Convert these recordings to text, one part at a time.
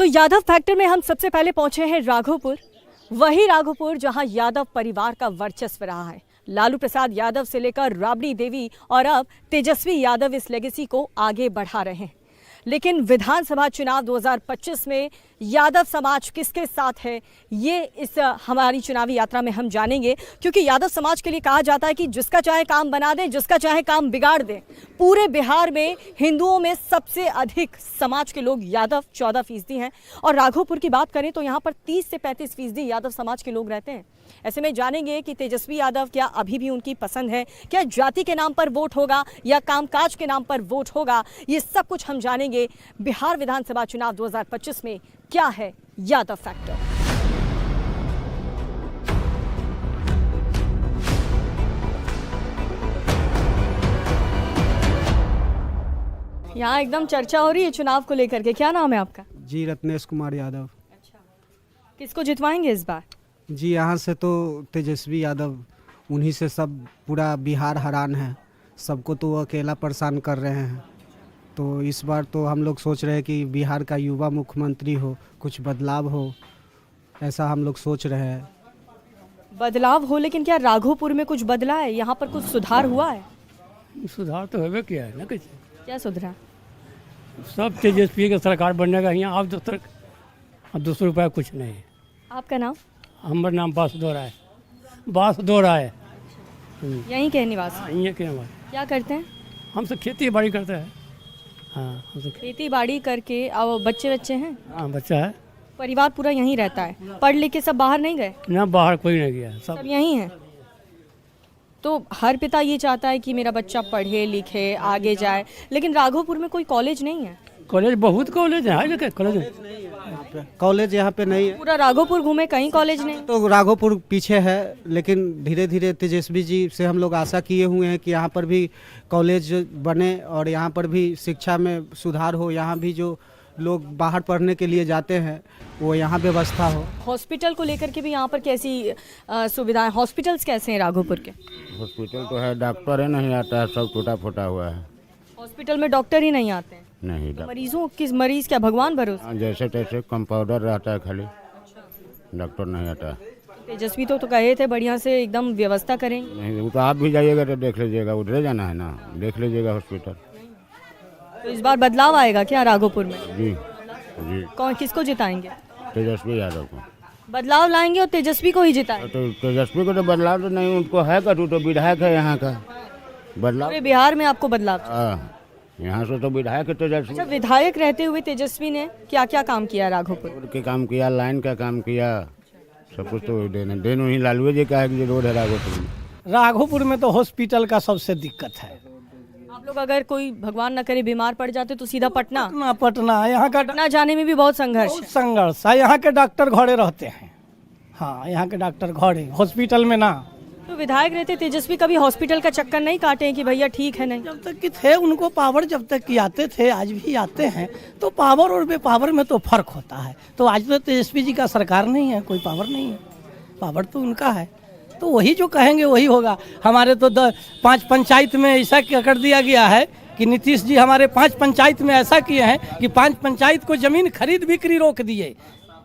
तो यादव फैक्टर में हम सबसे पहले पहुंचे हैं राघोपुर, वही राघोपुर जहां यादव परिवार का वर्चस्व रहा है। लालू प्रसाद यादव से लेकर राबड़ी देवी और अब तेजस्वी यादव इस लेगेसी को आगे बढ़ा रहे हैं। लेकिन विधानसभा चुनाव 2025 में यादव समाज किसके साथ है, ये इस हमारी चुनावी यात्रा में हम जानेंगे। क्योंकि यादव समाज के लिए कहा जाता है कि जिसका चाहे काम बना दे, जिसका चाहे काम बिगाड़ दे। पूरे बिहार में हिंदुओं में सबसे अधिक समाज के लोग यादव 14% हैं और राघोपुर की बात करें तो यहाँ पर 30 से 35% यादव समाज के लोग रहते हैं। ऐसे में जानेंगे कि तेजस्वी यादव क्या अभी भी उनकी पसंद है, क्या जाति के नाम पर वोट होगा या कामकाज के नाम पर वोट होगा, ये सब कुछ हम जानेंगे। बिहार विधानसभा चुनाव 2025 में क्या है यादव फैक्टर। यहाँ एकदम चर्चा हो रही है चुनाव को लेकर के। क्या नाम है आपका? जी रत्नेश कुमार यादव। अच्छा, किसको जितवाएंगे इस बार? जी यहाँ से तो तेजस्वी यादव, उन्हीं से सब पूरा बिहार हैरान है। सबको तो वो अकेला परेशान कर रहे हैं। तो इस बार तो हम लोग सोच रहे हैं कि बिहार का युवा मुख्यमंत्री हो, कुछ बदलाव हो, ऐसा हम लोग सोच रहे हैं। बदलाव हो, लेकिन क्या राघोपुर में कुछ बदला है? यहाँ पर कुछ सुधार हुआ है? सुधार तो होबे किया है ना। कैसे क्या सुधरा? सब तेजस्वी की सरकार बनने का यहाँ अब 200 रुपया कुछ नहीं है। आपका नाम? हमारा नाम बासुदो राय। बासुदो राय यहीं के निवासी? ये क्या बात, क्या करते हैं? हम सब खेती बाड़ी करते हैं। हाँ, हम सब खेती बाड़ी करके। अब बच्चे हैं? हाँ, बच्चा है। परिवार पूरा यहीं रहता है? पढ़ लिख के सब बाहर नहीं गए? ना, बाहर कोई नहीं गया, सब यहीं है। तो हर पिता ये चाहता है कि मेरा बच्चा पढ़े लिखे आगे जाए, लेकिन राघोपुर में कोई कॉलेज नहीं है। कॉलेज बहुत कॉलेज है, कॉलेज यहाँ पे नहीं है। पूरा राघोपुर घूमे, कहीं कॉलेज नहीं। तो राघोपुर पीछे है, लेकिन धीरे धीरे तेजस्वी जी से हम लोग आशा किए हुए हैं कि यहाँ पर भी कॉलेज बने और यहाँ पर भी शिक्षा में सुधार हो। यहाँ भी जो लोग बाहर पढ़ने के लिए जाते हैं वो यहाँ व्यवस्था हो। हॉस्पिटल को लेकर के भी यहाँ पर कैसी सुविधाएं, हॉस्पिटल्स कैसे हैं राघोपुर के? हॉस्पिटल तो है, डॉक्टर ही नहीं आता है, सब टूटा फूटा हुआ है। हॉस्पिटल में डॉक्टर ही नहीं आते हैं? नहीं, मरीज क्या भगवान भरोसे? जैसे तैसे कंपाउंडर रहता है खाली, डॉक्टर नहीं आता। तेजस्वी तो कहे थे बढ़िया से एकदम व्यवस्था करेंगे। नहीं, वो तो आप भी जाइएगा तो देख लीजिएगा, उधर जाना है ना, देख लीजिएगा हॉस्पिटल। तो इस बार बदलाव आएगा क्या राघोपुर में? जी जी। कौन, किसको जिताएंगे? तेजस्वी यादव को बदलाव लाएंगे और तेजस्वी को ही जिताएंगे? तो तेजस्वी को तो बदलाव तो नहीं, उनको है का, तो विधायक है यहाँ का। बदलाव पूरे बिहार में आपको बदलाव चाहिए? यहाँ से तो विधायक है तेजस्वी। अच्छा, विधायक रहते हुए तेजस्वी ने क्या क्या काम किया राघोपुर? रोड के काम किया, लाइन का काम किया, सब कुछ तो देनो ही लालू जी का है कि रोड है राघोपुर में। राघोपुर में तो हॉस्पिटल का सबसे दिक्कत है। आप लोग अगर कोई भगवान न करे बीमार पड़ जाते तो सीधा पटना पटना यहाँ का पटना जाने में भी बहुत संघर्ष है। यहाँ के डॉक्टर घरे रहते हैं। हाँ, यहाँ के डॉक्टर घरे, हॉस्पिटल में ना। तो विधायक रहते तेजस्वी कभी हॉस्पिटल का चक्कर नहीं काटे हैं कि भैया ठीक है? नहीं, जब तक कि थे उनको पावर, जब तक कि आते थे, आज भी आते हैं, तो पावर और बेपावर में तो फर्क होता है। तो आज तो तेजस्वी जी का सरकार नहीं है, कोई पावर नहीं है, पावर तो उनका है। तो वही जो कहेंगे वही होगा। हमारे तो 5 पंचायत में ऐसा कर दिया गया है कि नीतीश जी हमारे 5 पंचायत में ऐसा किए हैं कि 5 पंचायत को जमीन खरीद बिक्री रोक दिए,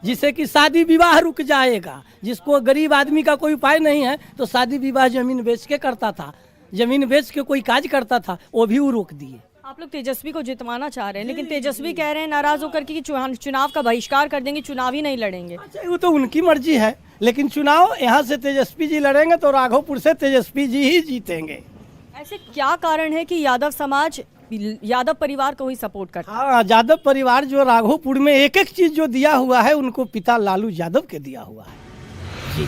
जिससे कि शादी विवाह रुक जाएगा। जिसको गरीब आदमी का कोई उपाय नहीं है तो शादी विवाह जमीन बेच के करता था, जमीन बेच के कोई काज करता था, वो भी वो रोक दिए। आप लोग तेजस्वी को जितवाना चाह रहे हैं, लेकिन तेजस्वी कह रहे हैं नाराज होकर कि चुनाव का बहिष्कार कर देंगे, चुनाव ही नहीं लड़ेंगे। अच्छा, वो तो उनकी मर्जी है, लेकिन चुनाव यहाँ से तेजस्वी जी लड़ेंगे तो राघोपुर से तेजस्वी जी ही जीतेंगे। ऐसे क्या कारण है कि यादव समाज यादव परिवार को ही सपोर्ट करता है? हाँ, यादव परिवार जो राघोपुर में एक एक चीज जो दिया हुआ है उनको पिता लालू यादव के दिया हुआ है जी।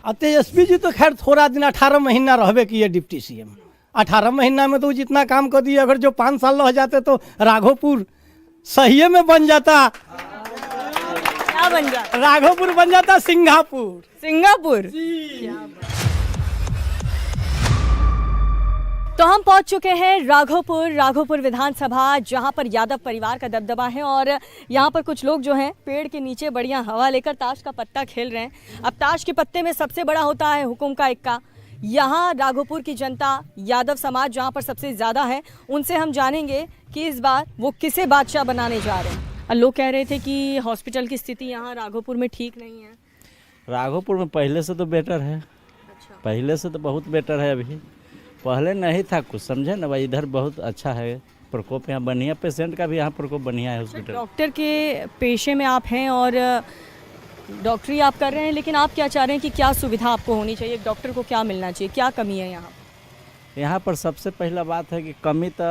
और तेजस्वी जी तो खैर थोड़ा दिन 18 महीना रहबे किए डिप्टी सीएम। 18 महीना में तो जितना काम कर दिए, अगर जो 5 साल रह जाते तो राघोपुर सही में बन जाता। क्या बन जाता? राघोपुर बन जाता सिंगापुर। तो हम पहुंच चुके हैं राघोपुर विधानसभा, जहां पर यादव परिवार का दबदबा है और यहां पर कुछ लोग जो हैं पेड़ के नीचे बढ़िया हवा लेकर ताश का पत्ता खेल रहे हैं। अब ताश के पत्ते में सबसे बड़ा होता है हुकुम का इक्का। यहाँ राघोपुर की जनता, यादव समाज जहाँ पर सबसे ज़्यादा है, उनसे हम जानेंगे कि इस बार वो किसे बादशाह बनाने जा रहे हैं। लोग कह रहे थे कि हॉस्पिटल की स्थिति यहाँ राघोपुर में ठीक नहीं है। राघोपुर में पहले से तो बेटर है, अच्छा। पहले से तो बहुत बेटर है। अभी पहले नहीं था कुछ, समझे ना भाई। इधर बहुत अच्छा है प्रकोप, यहाँ बढ़िया पेशेंट का भी यहाँ प्रकोप बढ़िया है हॉस्पिटल। डॉक्टर के पेशे में आप हैं और डॉक्टरी आप कर रहे हैं, लेकिन आप क्या चाह रहे हैं कि क्या सुविधा आपको होनी चाहिए, डॉक्टर को क्या मिलना चाहिए, क्या कमी है यहाँ? यहाँ पर सबसे पहला बात है कि कमी तो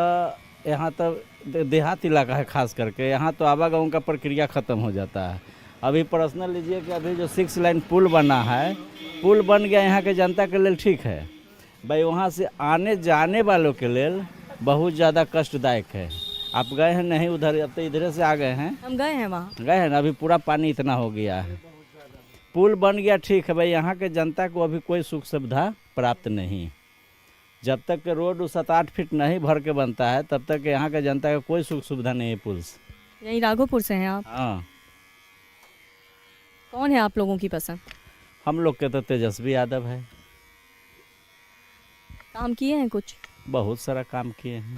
यहाँ तो देहात इलाका है, खास करके यहाँ तो आवागमन का प्रक्रिया ख़त्म हो जाता है। अभी पर्सनल लीजिए कि अभी जो 6 लाइन पुल बना है, पुल बन गया यहाँ के जनता के लिए ठीक है भाई, वहाँ से आने जाने वालों के लिए बहुत ज़्यादा कष्टदायक है। आप गए हैं नहीं उधर? अब तो इधर से आ गए हैं। हम गए हैं वहाँ, गए हैं ना, अभी पूरा पानी इतना हो गया है। पुल बन गया ठीक है भाई, यहाँ के जनता को अभी कोई सुख सुविधा प्राप्त नहीं। जब तक के रोड 7-8 फीट नहीं भर के बनता है तब तक यहाँ के जनता का कोई सुख सुविधा नहीं है पुल से। यहीं राघोपुर से हैं आप? हाँ, कौन है आप लोगों की पसंद? हम लोग के तो तेजस्वी यादव है। काम किए हैं कुछ? बहुत सारा काम किए हैं।